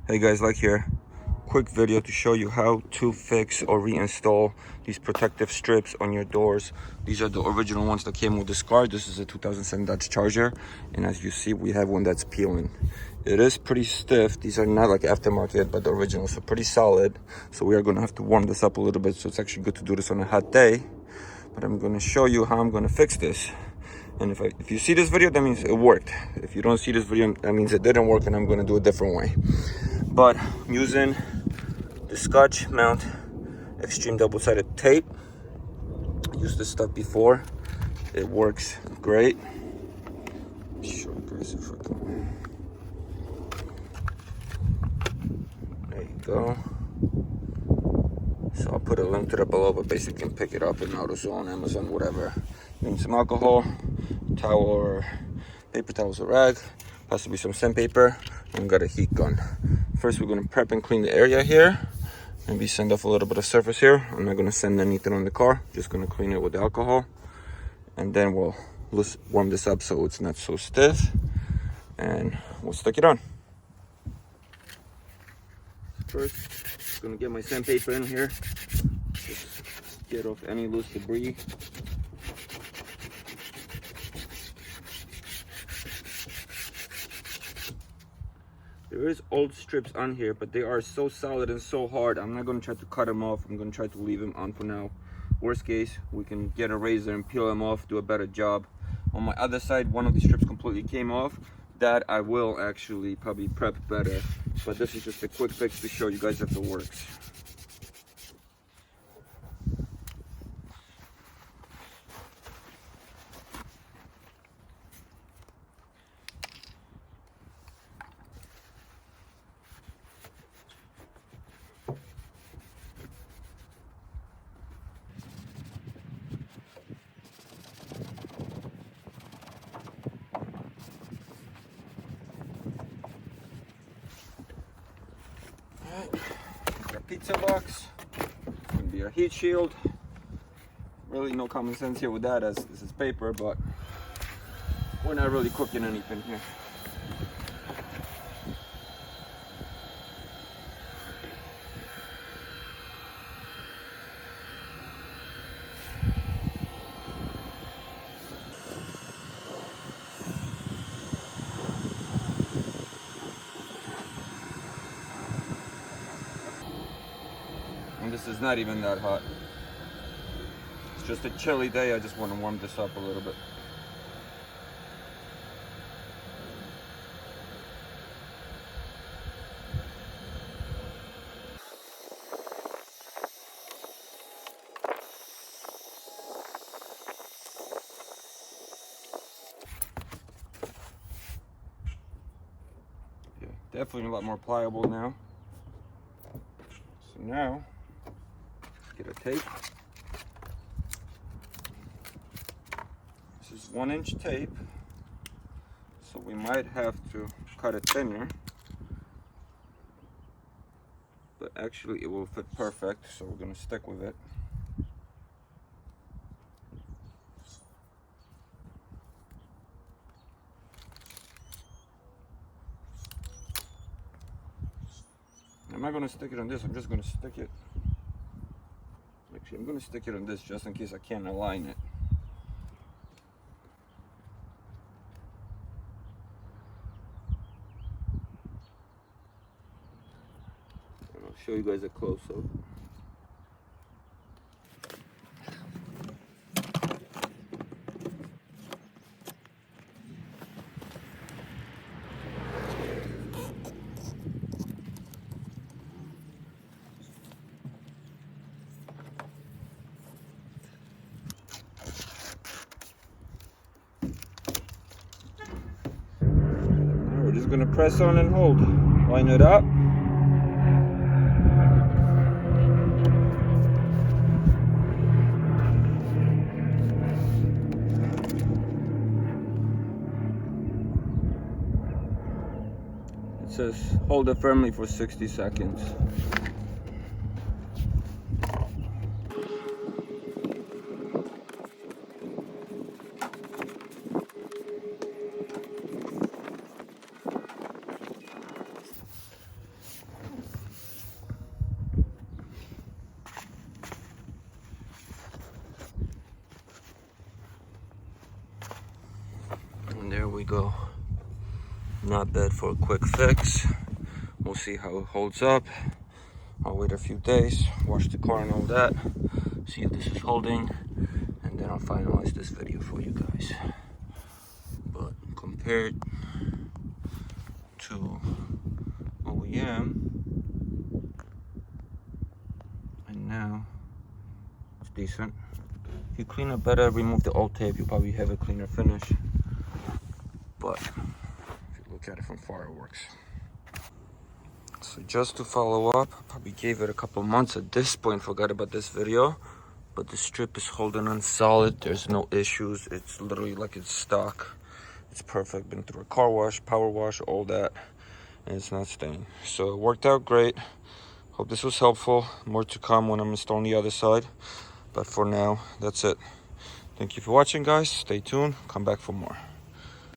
Hey guys, Lech here. Quick video to show you how to fix or reinstall these protective strips on your doors. These are the original ones that came with this car. This is a 2007 Dodge Charger, and as you see, we have one that's peeling. It is pretty stiff. These are not like aftermarket, but the original, so pretty solid. So we are gonna have to warm this up a little bit, so it's actually good to do this on a hot day. But I'm gonna show you how I'm gonna fix this. And if you see this video, that means it worked. If you don't see this video, that means it didn't work, and I'm gonna do a different way. But I'm using the Scotch Mount Extreme double-sided tape. I used this stuff before. It works great. Show you guys if I can. There you go. So I'll put a link to that below, but basically you can pick it up in AutoZone, Amazon, whatever. You need some alcohol, towel or paper towels or rag, possibly some sandpaper, and we got a heat gun. First we're gonna prep and clean the area here. Maybe sand off a little bit of surface here. I'm not gonna sand anything on the car, just gonna clean it with alcohol. And then we'll warm this up so it's not so stiff. And we'll stick it on. First, I'm gonna get my sandpaper in here. Just get off any loose debris. There is old strips on here, but they are so solid and so hard. I'm not gonna try to cut them off. I'm gonna try to leave them on for now. Worst case, we can get a razor and peel them off, do a better job. On my other side, one of the strips completely came off. That I will actually probably prep better. But this is just a quick fix to show you guys if it works. Got pizza box, gonna be a heat shield. Really no common sense here with that, as this is paper, but we're not really cooking anything here. And this is not even that hot. It's just a chilly day. I just want to warm this up a little bit. Yeah, definitely a lot more pliable now. So now, get a tape. This is 1-inch tape, so we might have to cut it thinner, but actually it will fit perfect, so we're gonna stick with it. I'm not gonna stick it on this, I'm just gonna stick it. Actually, I'm gonna stick it on this just in case I can't align it. And I'll show you guys a close-up. We're just gonna press on and hold. Line it up. It says hold it firmly for 60 seconds. go. Not bad for a quick fix. We'll see how it holds up. I'll wait a few days, wash the car and all that, see if this is holding, and then I'll finalize this video for you guys. But compared to OEM, and now it's decent. If you clean it better, remove the old tape, you'll probably have a cleaner finish. But if you look at it from far, it works. So just to follow up, I probably gave it a couple months at this point, forgot about this video, but the strip is holding on solid. There's no issues. It's literally like it's stock. It's perfect. Been through a car wash, power wash, all that, and it's not staying. So it worked out great. Hope this was helpful. More to come when I'm installing the other side. But for now, that's it. Thank you for watching, guys. Stay tuned. Come back for more.